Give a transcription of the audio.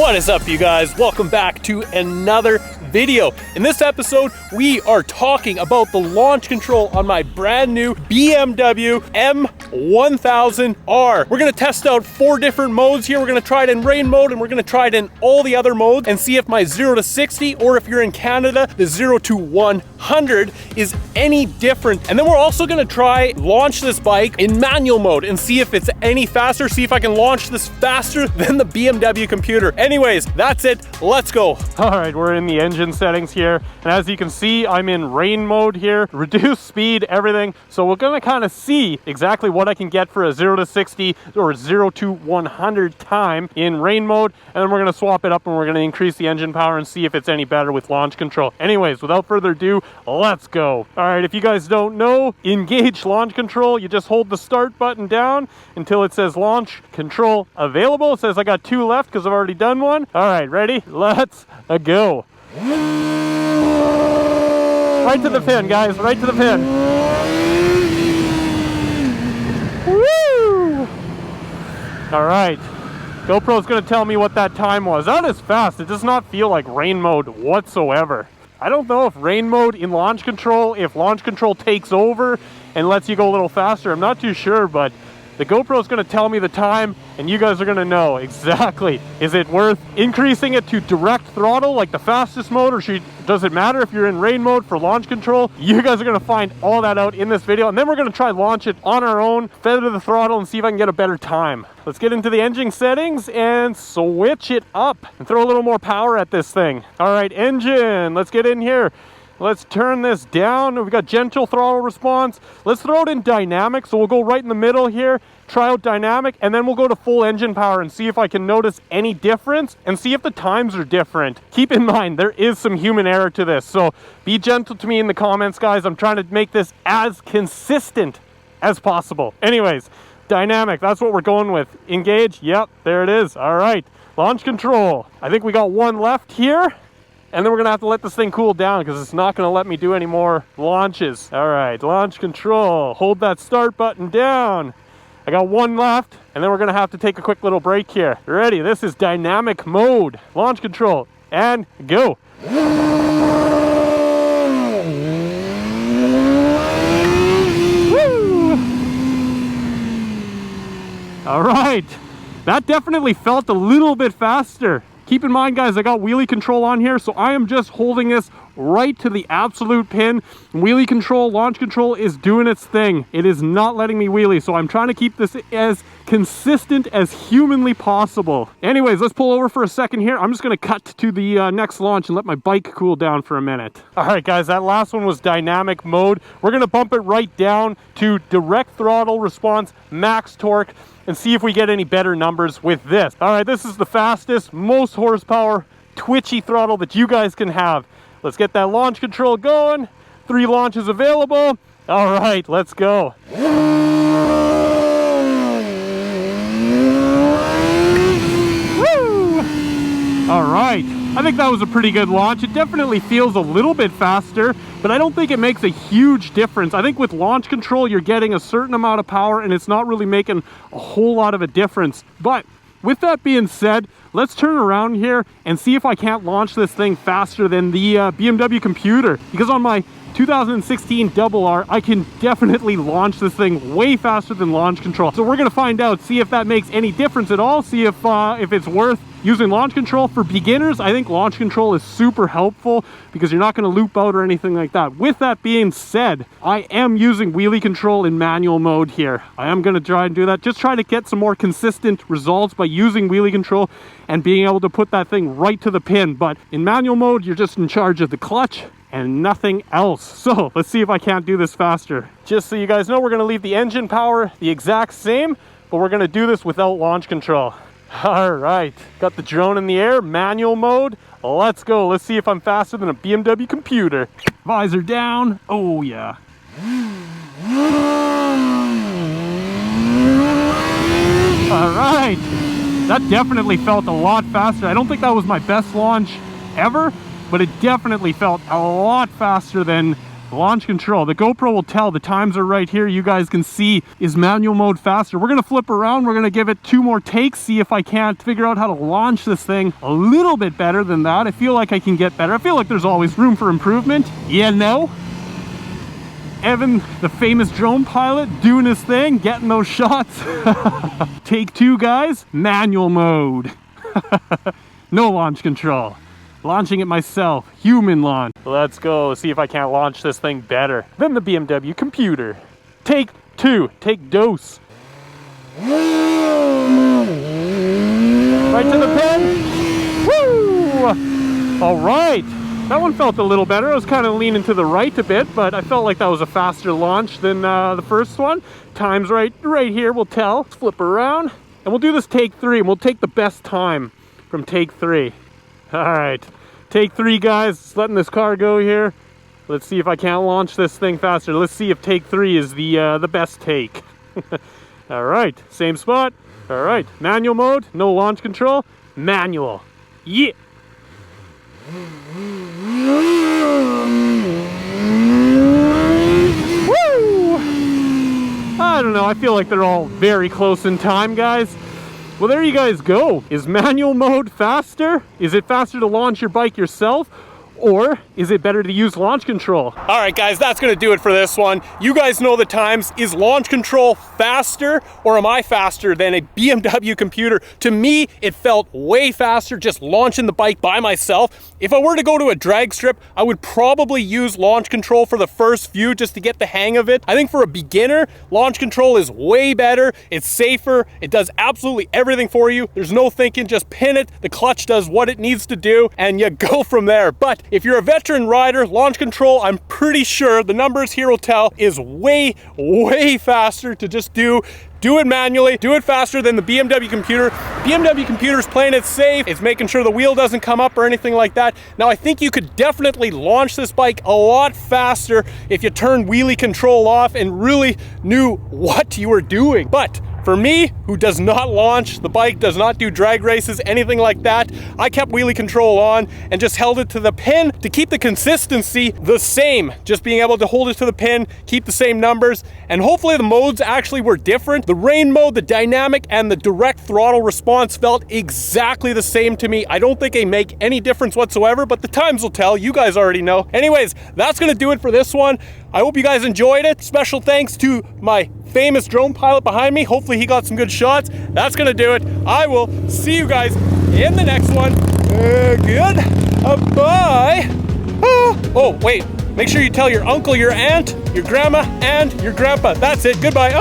What is up, you guys? Welcome back to another video. In this episode, we are talking about the launch control on my brand new BMW M1000R. We're gonna test out 4 different modes here. We're gonna try it in rain mode, and we're gonna try it in all the other modes and see if my 0 to 60, or if you're in Canada, the 0 to 100 is any different. And then we're also gonna try launch this bike in manual mode and see if it's any faster, see if I can launch this faster than the BMW computer. Anyways, that's it. Let's go. All right, we're in the engine settings here. And as you can see, I'm in rain mode here, reduce speed, everything. So we're gonna kind of see exactly what I can get for a 0 to 60 or 0 to 100 time in rain mode. And then we're gonna swap it up and we're gonna increase the engine power and see if it's any better with launch control. Anyways, without further ado, let's go. All right, if you guys don't know, engage launch control. You just hold the start button down until it says launch control available. It says I got 2 left because I've already done one. All right, ready? Let's go. Right to the pin, guys, right to the pin. Woo! All right, GoPro's gonna tell me what that time was. That is fast. It does not feel like rain mode whatsoever. I don't know if rain mode in launch control, if launch control takes over and lets you go a little faster. I'm not too sure, but the GoPro is going to tell me the time, and you guys are going to know exactly. Is it worth increasing it to direct throttle, like the fastest mode, or does it matter if you're in rain mode for launch control? You guys are going to find all that out in this video, and then we're going to try launch it on our own, feather the throttle, and see if I can get a better time. Let's get into the engine settings and switch it up and throw a little more power at this thing. All right, engine, let's get in here. Let's turn this down. We've got gentle throttle response. Let's throw it in dynamic. So we'll go right in the middle here, try out dynamic, and then we'll go to full engine power and see if I can notice any difference and see if the times are different. Keep in mind, there is some human error to this. So be gentle to me in the comments, guys. I'm trying to make this as consistent as possible. Anyways, dynamic, that's what we're going with. Engage, yep, there it is. All right, launch control. I think we got 1 left here. And then we're gonna have to let this thing cool down because it's not gonna let me do any more launches. All right, launch control. Hold that start button down. I got 1 left, and then we're gonna have to take a quick little break here. Ready? This is dynamic mode. Launch control, and go. Woo! All right, that definitely felt a little bit faster. Keep in mind, guys, I got wheelie control on here, so I am just holding this right to the absolute pin. Wheelie control, launch control is doing its thing. It is not letting me wheelie, so I'm trying to keep this as consistent as humanly possible. Anyways, let's pull over for a second here. I'm just gonna cut to the next launch and let my bike cool down for a minute. All right, guys, that last one was dynamic mode. We're gonna bump it right down to direct throttle response, max torque, and see if we get any better numbers with this. All right, this is the fastest, most horsepower, twitchy throttle that you guys can have. Let's get that launch control going. 3 launches available. All right, let's go. Woo! All right, I think that was a pretty good launch. It definitely feels a little bit faster, but I don't think it makes a huge difference. I think with launch control, you're getting a certain amount of power and it's not really making a whole lot of a difference. But with that being said, let's turn around here and see if I can't launch this thing faster than the BMW computer. Because on my 2016 RR, I can definitely launch this thing way faster than launch control. So we're gonna find out, see if that makes any difference at all, see if it's worth using launch control. For beginners, I think launch control is super helpful because you're not going to loop out or anything like that. With that being said, I am using wheelie control in manual mode here. I am going to try and do that. Just try to get some more consistent results by using wheelie control and being able to put that thing right to the pin. But in manual mode, you're just in charge of the clutch and nothing else. So let's see if I can't do this faster. Just so you guys know, we're going to leave the engine power the exact same, but we're going to do this without launch control. All right, got the drone in the air, manual mode. Let's go. Let's see if I'm faster than a BMW computer. Visor down. Oh, yeah. All right. That definitely felt a lot faster. I don't think that was my best launch ever, but it definitely felt a lot faster than launch control. The GoPro will tell the times are right here. You guys can see, is manual mode faster? We're gonna flip around. We're gonna give it 2 more takes, see if I can't figure out how to launch this thing a little bit better than that. I feel like I can get better. I feel like there's always room for improvement. Yeah, no? Evan, the famous drone pilot, doing his thing, getting those shots. Take 2, guys. Manual mode. No launch control. Launching it myself. Human launch. Let's go see if I can't launch this thing better than the BMW computer. Take 2. Take dose. Right to the pin. Woo! All right. That one felt a little better. I was kind of leaning to the right a bit, but I felt like that was a faster launch than the first one. Time's right here, we'll tell. Let's flip around, and we'll do this take 3, and we'll take the best time from take 3. All right, take 3, guys. Just letting this car go here. Let's see if I can't launch this thing faster. Let's see if take 3 is the best take. All right, same spot. All right, manual mode, no launch control. Manual, yeah. Woo! I don't know, I feel like they're all very close in time, guys. Well, there you guys go. Is manual mode faster? Is it faster to launch your bike yourself? Or is it better to use launch control? All right, guys, that's gonna do it for this one. You guys know the times. Is launch control faster, or am I faster than a BMW computer? To me, it felt way faster just launching the bike by myself. If I were to go to a drag strip, I would probably use launch control for the first few just to get the hang of it. I think for a beginner, launch control is way better. It's safer. It does absolutely everything for you. There's no thinking, just pin it. The clutch does what it needs to do, and you go from there. But if you're a veteran rider, launch control, I'm pretty sure the numbers here will tell, is way, way faster to just do it manually, do it faster than the BMW computer. BMW computer is playing it safe. It's making sure the wheel doesn't come up or anything like that. Now, I think you could definitely launch this bike a lot faster if you turned wheelie control off and really knew what you were doing. But for me, who does not launch the bike, does not do drag races, anything like that, I kept wheelie control on and just held it to the pin to keep the consistency the same. Just being able to hold it to the pin, keep the same numbers, and hopefully the modes actually were different. The rain mode, the dynamic, and the direct throttle response felt exactly the same to me. I don't think they make any difference whatsoever, but the times will tell. You guys already know. Anyways, that's gonna do it for this one. I hope you guys enjoyed it. Special thanks to my famous drone pilot behind me. Hopefully he got some good shots. That's gonna do it. I will see you guys in the next one. Good. Bye. Oh, wait. Make sure you tell your uncle, your aunt, your grandma, and your grandpa. That's it. Goodbye.